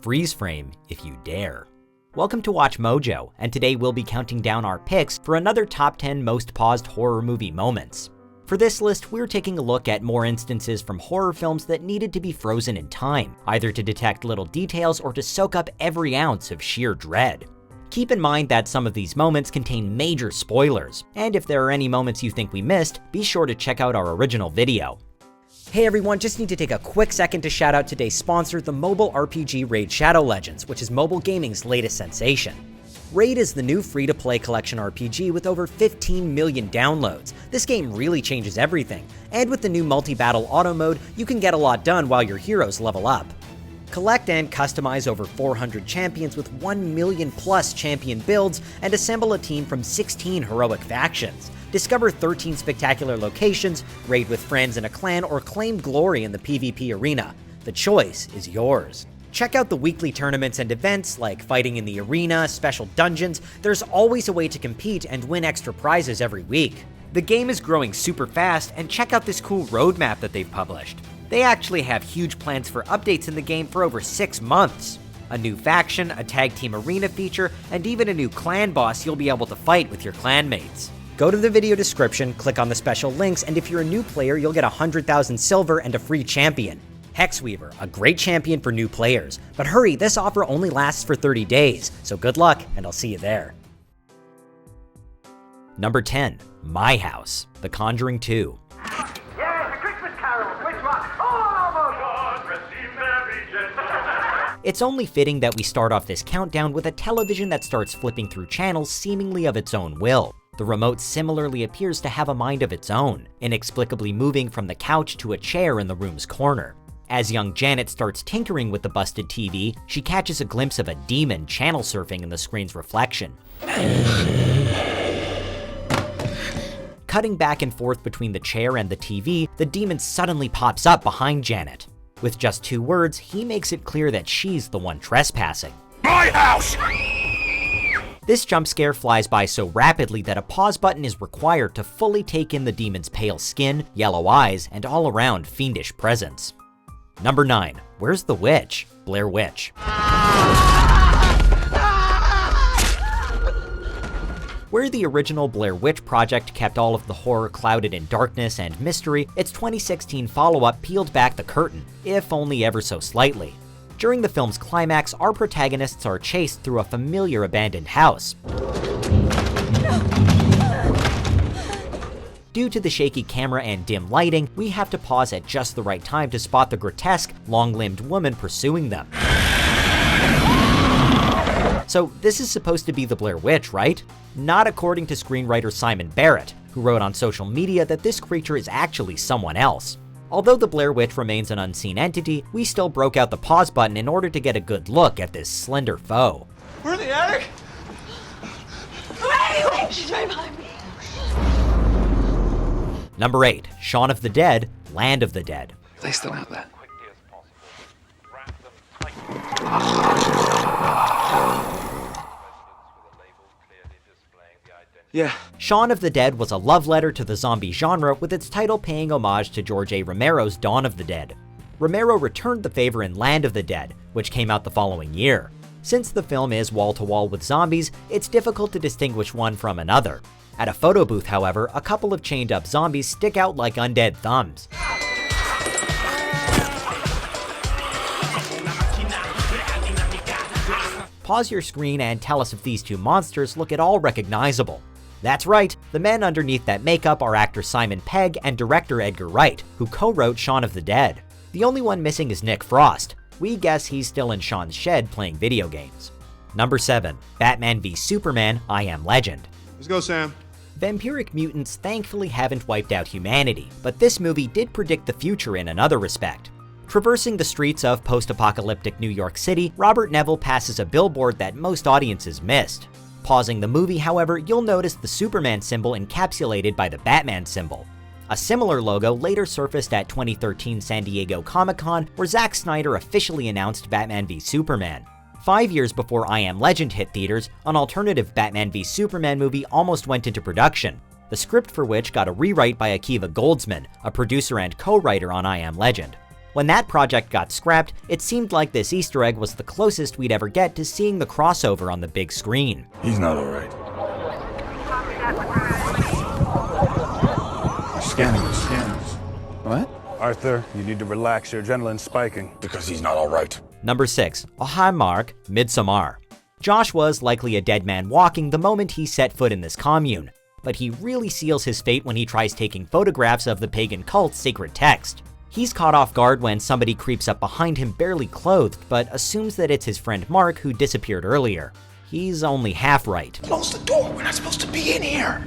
freeze frame if you dare. Welcome to Watch Mojo, and today we'll be counting down our picks for another top 10 most paused horror movie moments. For this list, we're taking a look at more instances from horror films that needed to be frozen in time, either to detect little details or to soak up every ounce of sheer dread. Keep in mind that some of these moments contain major spoilers, and if there are any moments you think we missed, be sure to check out our original video. Hey everyone, just need to take a quick second to shout out today's sponsor, the mobile RPG Raid Shadow Legends, which is mobile gaming's latest sensation. Raid is the new free-to-play collection RPG with over 15 million downloads. This game really changes everything, and with the new multi-battle auto mode, you can get a lot done while your heroes level up. Collect and customize over 400 champions with 1 million plus champion builds, and assemble a team from 16 heroic factions. Discover 13 spectacular locations, raid with friends in a clan, or claim glory in the PvP arena. The choice is yours. Check out the weekly tournaments and events like fighting in the arena, special dungeons. There's always a way to compete and win extra prizes every week. The game is growing super fast, and check out this cool roadmap that they've published. They actually have huge plans for updates in the game for over 6 months. A new faction, a tag team arena feature, and even a new clan boss you'll be able to fight with your clanmates. Go to the video description, click on the special links, and if you're a new player, you'll get 100,000 silver and a free champion. Hexweaver, a great champion for new players. But hurry, this offer only lasts for 30 days, so good luck, and I'll see you there. Number 10, My House, The Conjuring 2. Yes, a Christmas Carol. Which one? Oh, God, rest ye merry gentlemen. It's only fitting that we start off this countdown with a television that starts flipping through channels seemingly of its own will. The remote similarly appears to have a mind of its own, inexplicably moving from the couch to a chair in the room's corner. As young Janet starts tinkering with the busted TV, she catches a glimpse of a demon channel surfing in the screen's reflection. Cutting back and forth between the chair and the TV, the demon suddenly pops up behind Janet. With just 2 words, he makes it clear that she's the one trespassing. My house! This jump scare flies by so rapidly that a pause button is required to fully take in the demon's pale skin, yellow eyes, and all-around fiendish presence. Number 9, Where's the Witch? Blair Witch. Where the original Blair Witch Project kept all of the horror clouded in darkness and mystery, its 2016 follow-up peeled back the curtain, if only ever so slightly. During the film's climax, our protagonists are chased through a familiar abandoned house. Due to the shaky camera and dim lighting, we have to pause at just the right time to spot the grotesque, long-limbed woman pursuing them. So this is supposed to be the Blair Witch, right? Not according to screenwriter Simon Barrett, who wrote on social media that this creature is actually someone else. Although the Blair Witch remains an unseen entity, we still broke out the pause button in order to get a good look at this slender foe. We're in the attic? Wait, she's right behind me. Number 8, Shaun of the Dead, Land of the Dead. Are they still out there? Yeah. Shaun of the Dead was a love letter to the zombie genre, with its title paying homage to George A. Romero's Dawn of the Dead. Romero returned the favor in Land of the Dead, which came out the following year. Since the film is wall-to-wall with zombies, it's difficult to distinguish one from another. At a photo booth, however, a couple of chained-up zombies stick out like undead thumbs. Pause your screen and tell us if these 2 monsters look at all recognizable. That's right, the men underneath that makeup are actor Simon Pegg and director Edgar Wright, who co-wrote Shaun of the Dead. The only one missing is Nick Frost. We guess he's still in Shaun's shed playing video games. Number 7, Batman v Superman, I Am Legend. Let's go, Sam. Vampiric mutants thankfully haven't wiped out humanity, but this movie did predict the future in another respect. Traversing the streets of post-apocalyptic New York City, Robert Neville passes a billboard that most audiences missed. Pausing the movie, however, you'll notice the Superman symbol encapsulated by the Batman symbol. A similar logo later surfaced at 2013 San Diego Comic-Con, where Zack Snyder officially announced Batman v Superman. 5 years before I Am Legend hit theaters, an alternative Batman v Superman movie almost went into production, the script for which got a rewrite by Akiva Goldsman, a producer and co-writer on I Am Legend. When that project got scrapped, it seemed like this Easter egg was the closest we'd ever get to seeing the crossover on the big screen. He's not all right. Scanners. What? Arthur, you need to relax. Your adrenaline's spiking. Because he's not all right. Number 6. Oh hi Mark, Midsommar. Josh was likely a dead man walking the moment he set foot in this commune, but he really seals his fate when he tries taking photographs of the pagan cult's sacred text. He's caught off guard when somebody creeps up behind him barely clothed, but assumes that it's his friend Mark who disappeared earlier. He's only half right. Close the door. We're not supposed to be in here.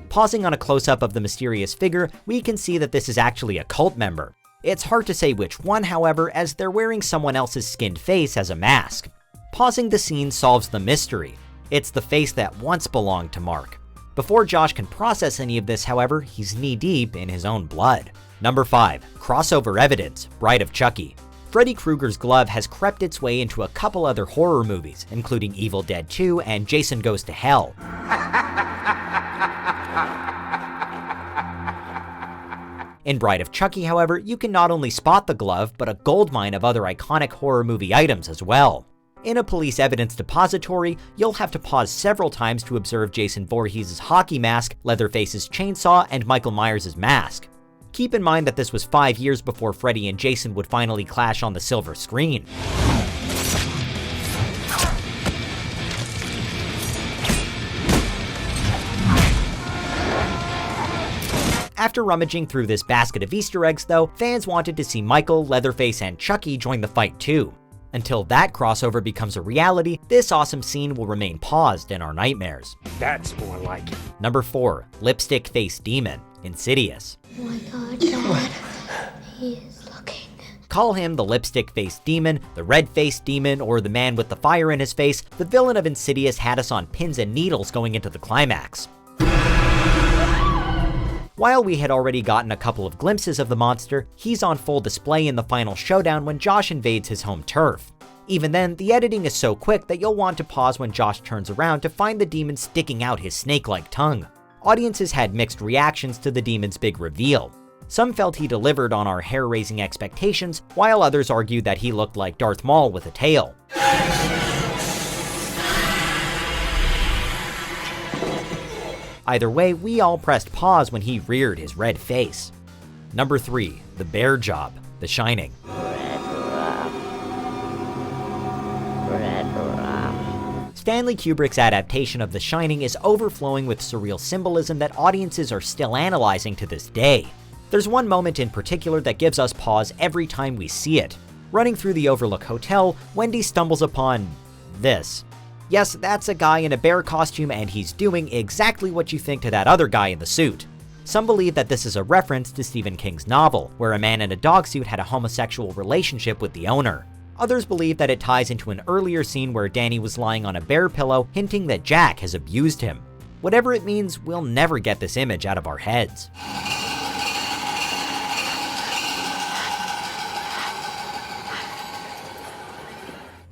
Pausing on a close-up of the mysterious figure, we can see that this is actually a cult member. It's hard to say which one, however, as they're wearing someone else's skinned face as a mask. Pausing the scene solves the mystery. It's the face that once belonged to Mark. Before Josh can process any of this, however, he's knee-deep in his own blood. Number 5. Crossover evidence, Bride of Chucky. Freddy Krueger's glove has crept its way into a couple other horror movies, including Evil Dead 2 and Jason Goes to Hell. In Bride of Chucky, however, you can not only spot the glove, but a goldmine of other iconic horror movie items as well. In a police evidence depository, you'll have to pause several times to observe Jason Voorhees' hockey mask, Leatherface's chainsaw, and Michael Myers' mask. Keep in mind that this was 5 years before Freddy and Jason would finally clash on the silver screen. After rummaging through this basket of Easter eggs though, fans wanted to see Michael, Leatherface, and Chucky join the fight too. Until that crossover becomes a reality, this awesome scene will remain paused in our nightmares. That's more like it. Number 4. Lipstick Face Demon, Insidious. Oh my god, Dad. He is looking. Call him the Lipstick Face Demon, the Red Face Demon, or the man with the fire in his face, the villain of Insidious had us on pins and needles going into the climax. While we had already gotten a couple of glimpses of the monster, he's on full display in the final showdown when Josh invades his home turf. Even then, the editing is so quick that you'll want to pause when Josh turns around to find the demon sticking out his snake-like tongue. Audiences had mixed reactions to the demon's big reveal. Some felt he delivered on our hair-raising expectations, while others argued that he looked like Darth Maul with a tail. Either way, we all pressed pause when he reared his red face. Number 3. The Bear Job, The Shining. Stanley Kubrick's adaptation of The Shining is overflowing with surreal symbolism that audiences are still analyzing to this day. There's one moment in particular that gives us pause every time we see it. Running through the Overlook Hotel, Wendy stumbles upon this. Yes, that's a guy in a bear costume, and he's doing exactly what you think to that other guy in the suit. Some believe that this is a reference to Stephen King's novel, where a man in a dog suit had a homosexual relationship with the owner. Others believe that it ties into an earlier scene where Danny was lying on a bear pillow, hinting that Jack has abused him. Whatever it means, we'll never get this image out of our heads.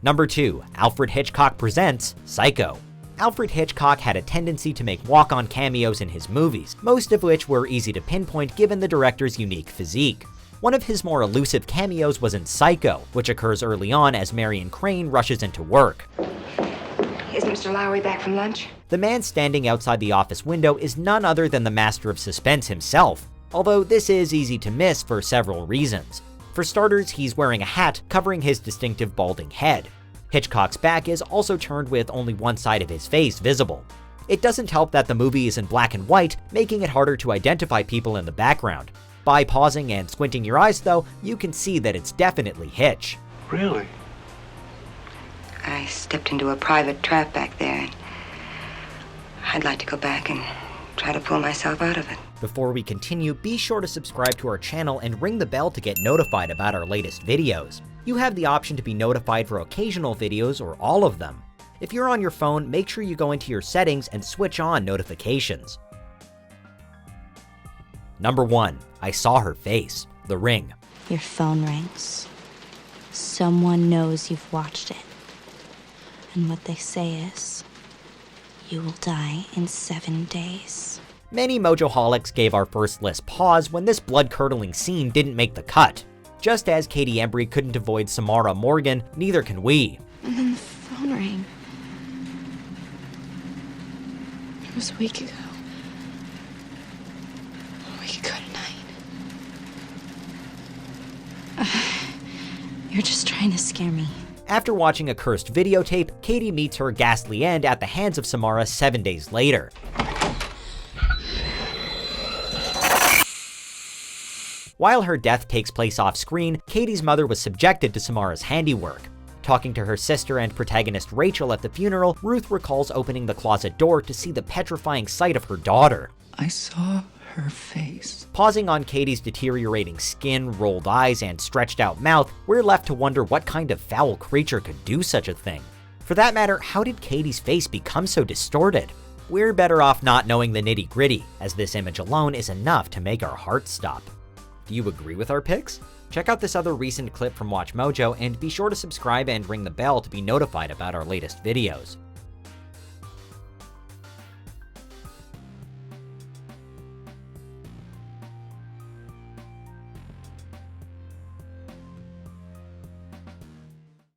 Number 2. Alfred Hitchcock presents Psycho. Alfred Hitchcock had a tendency to make walk-on cameos in his movies, most of which were easy to pinpoint given the director's unique physique. One of his more elusive cameos was in Psycho, which occurs early on as Marion Crane rushes into work. Isn't Mr. Lowry back from lunch? The man standing outside the office window is none other than the master of suspense himself, although this is easy to miss for several reasons. For starters, he's wearing a hat covering his distinctive balding head. Hitchcock's back is also turned with only one side of his face visible. It doesn't help that the movie is in black and white, making it harder to identify people in the background. By pausing and squinting your eyes though, you can see that it's definitely Hitch. Really? I stepped into a private trap back there, and I'd like to go back and try to pull myself out of it. Before we continue, be sure to subscribe to our channel and ring the bell to get notified about our latest videos. You have the option to be notified for occasional videos or all of them. If you're on your phone, make sure you go into your settings and switch on notifications. Number 1. I Saw Her Face, The Ring. Your phone rings. Someone knows you've watched it. And what they say is, you will die in 7 days. Many Mojoholics gave our first list pause when this blood-curdling scene didn't make the cut. Just as Katie Embry couldn't avoid Samara Morgan, neither can we. And then the phone rang. It was a week ago. A week ago tonight. You're just trying to scare me. After watching a cursed videotape, Katie meets her ghastly end at the hands of Samara 7 days later. While her death takes place off-screen, Katie's mother was subjected to Samara's handiwork. Talking to her sister and protagonist Rachel at the funeral, Ruth recalls opening the closet door to see the petrifying sight of her daughter. I saw her face. Pausing on Katie's deteriorating skin, rolled eyes, and stretched out mouth, we're left to wonder what kind of foul creature could do such a thing. For that matter, how did Katie's face become so distorted? We're better off not knowing the nitty-gritty, as this image alone is enough to make our hearts stop. Do you agree with our picks? Check out this other recent clip from WatchMojo and be sure to subscribe and ring the bell to be notified about our latest videos.